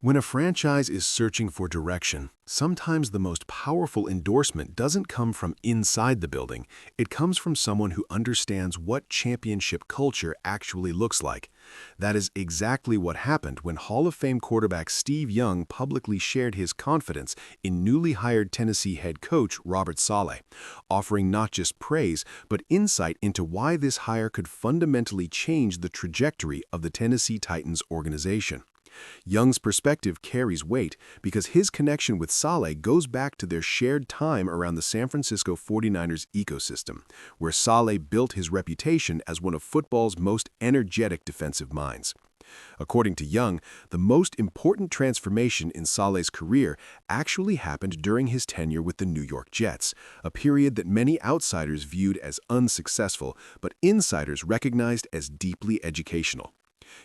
When a franchise is searching for direction, sometimes the most powerful endorsement doesn't come from inside the building, it comes from someone who understands what championship culture actually looks like. That is exactly what happened when Hall of Fame quarterback Steve Young publicly shared his confidence in newly hired Tennessee head coach Robert Saleh, offering not just praise but insight into why this hire could fundamentally change the trajectory of the Tennessee Titans organization. Young's perspective carries weight because his connection with Saleh goes back to their shared time around the San Francisco 49ers ecosystem, where Saleh built his reputation as one of football's most energetic defensive minds. According to Young, the most important transformation in Saleh's career actually happened during his tenure with the New York Jets, a period that many outsiders viewed as unsuccessful but insiders recognized as deeply educational.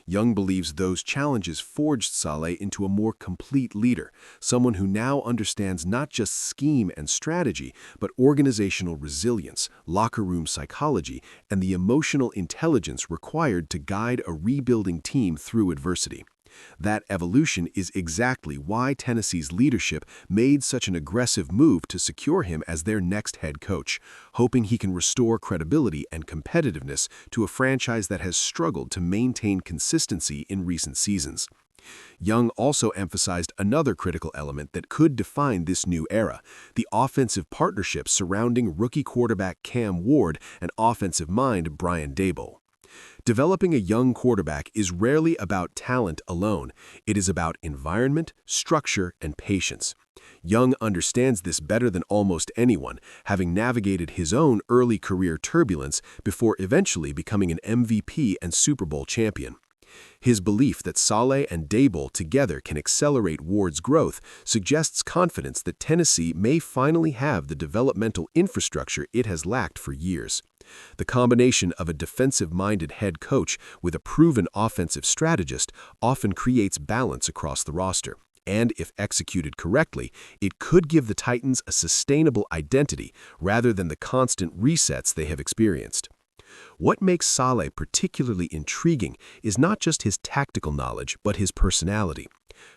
Young believes those challenges forged Saleh into a more complete leader, someone who now understands not just scheme and strategy, but organizational resilience, locker room psychology, and the emotional intelligence required to guide a rebuilding team through adversity. That evolution is exactly why Tennessee's leadership made such an aggressive move to secure him as their next head coach, hoping he can restore credibility and competitiveness to a franchise that has struggled to maintain consistency in recent seasons. Young also emphasized another critical element that could define this new era: the offensive partnership surrounding rookie quarterback Cam Ward and offensive mind Brian Daboll. Developing a young quarterback is rarely about talent alone. It is about environment, structure, and patience. Young understands this better than almost anyone, having navigated his own early career turbulence before eventually becoming an MVP and Super Bowl champion. His belief that Saleh and Daboll together can accelerate Ward's growth suggests confidence that Tennessee may finally have the developmental infrastructure it has lacked for years. The combination of a defensive-minded head coach with a proven offensive strategist often creates balance across the roster. And if executed correctly, it could give the Titans a sustainable identity rather than the constant resets they have experienced. What makes Saleh particularly intriguing is not just his tactical knowledge, but his personality.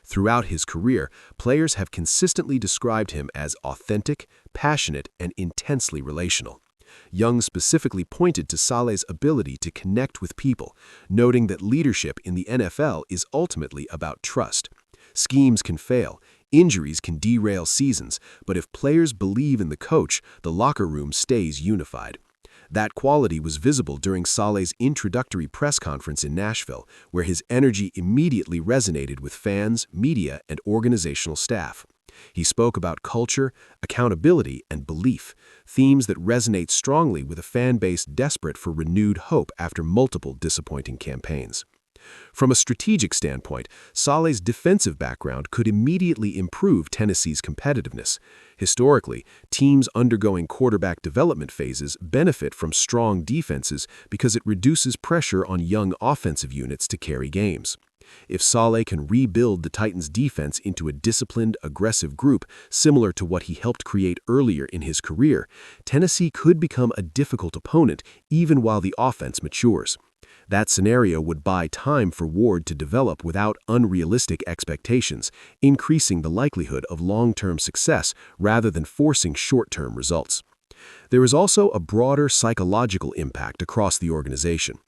Throughout his career, players have consistently described him as authentic, passionate, and intensely relational. Young specifically pointed to Saleh's ability to connect with people, noting that leadership in the NFL is ultimately about trust. Schemes can fail, injuries can derail seasons, but if players believe in the coach, the locker room stays unified. That quality was visible during Saleh's introductory press conference in Nashville, where his energy immediately resonated with fans, media, and organizational staff. He spoke about culture, accountability, and belief, themes that resonate strongly with a fan base desperate for renewed hope after multiple disappointing campaigns. From a strategic standpoint, Saleh's defensive background could immediately improve Tennessee's competitiveness. Historically, teams undergoing quarterback development phases benefit from strong defenses because it reduces pressure on young offensive units to carry games. If Saleh can rebuild the Titans' defense into a disciplined, aggressive group similar to what he helped create earlier in his career, Tennessee could become a difficult opponent even while the offense matures. That scenario would buy time for Ward to develop without unrealistic expectations, increasing the likelihood of long-term success rather than forcing short-term results. There is also a broader psychological impact across the organization.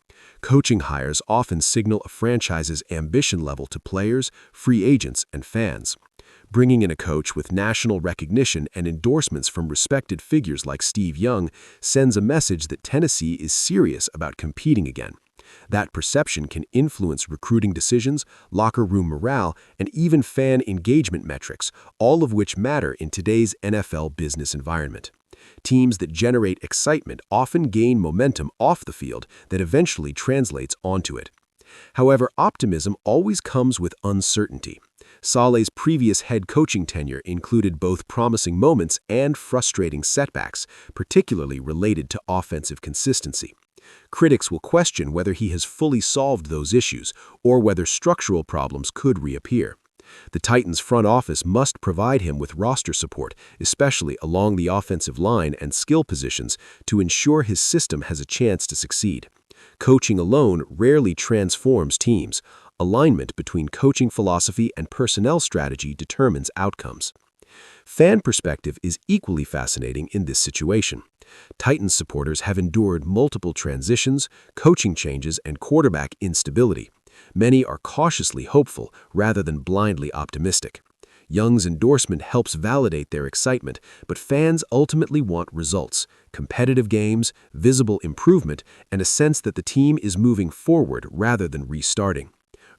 Coaching hires often signal a franchise's ambition level to players, free agents, and fans. Bringing in a coach with national recognition and endorsements from respected figures like Steve Young sends a message that Tennessee is serious about competing again. That perception can influence recruiting decisions, locker room morale, and even fan engagement metrics, all of which matter in today's NFL business environment. Teams that generate excitement often gain momentum off the field that eventually translates onto it. However, optimism always comes with uncertainty. Saleh's previous head coaching tenure included both promising moments and frustrating setbacks, particularly related to offensive consistency. Critics will question whether he has fully solved those issues or whether structural problems could reappear. The Titans' front office must provide him with roster support, especially along the offensive line and skill positions, to ensure his system has a chance to succeed. Coaching alone rarely transforms teams. Alignment between coaching philosophy and personnel strategy determines outcomes. Fan perspective is equally fascinating in this situation. Titans supporters have endured multiple transitions, coaching changes, and quarterback instability. Many are cautiously hopeful rather than blindly optimistic. Young's endorsement helps validate their excitement, but fans ultimately want results, competitive games, visible improvement, and a sense that the team is moving forward rather than restarting.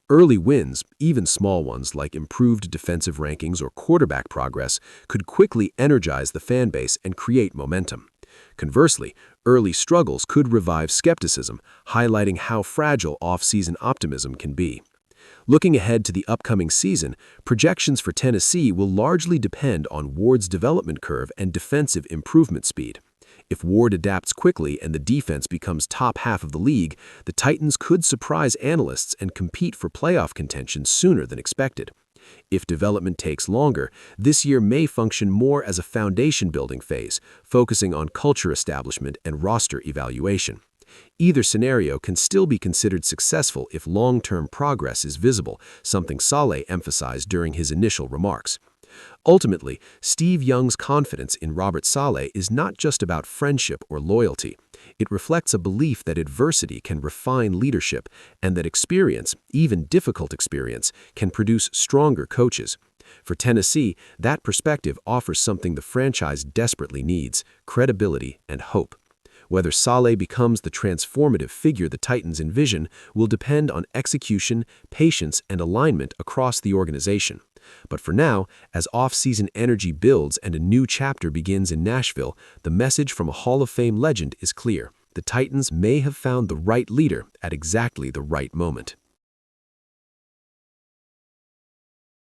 Early wins, even small ones like improved defensive rankings or quarterback progress, could quickly energize the fan base and create momentum. Conversely, early struggles could revive skepticism, highlighting how fragile off-season optimism can be. Looking ahead to the upcoming season, projections for Tennessee will largely depend on Ward's development curve and defensive improvement speed. If Ward adapts quickly and the defense becomes top half of the league, the Titans could surprise analysts and compete for playoff contention sooner than expected. If development takes longer, this year may function more as a foundation-building phase, focusing on culture establishment and roster evaluation. Either scenario can still be considered successful if long-term progress is visible, something Saleh emphasized during his initial remarks. Ultimately, Steve Young's confidence in Robert Saleh is not just about friendship or loyalty. It reflects a belief that adversity can refine leadership and that experience, even difficult experience, can produce stronger coaches. For Tennessee, that perspective offers something the franchise desperately needs: credibility and hope. Whether Saleh becomes the transformative figure the Titans envision will depend on execution, patience, and alignment across the organization. But for now, as off-season energy builds and a new chapter begins in Nashville, the message from a Hall of Fame legend is clear: the Titans may have found the right leader at exactly the right moment.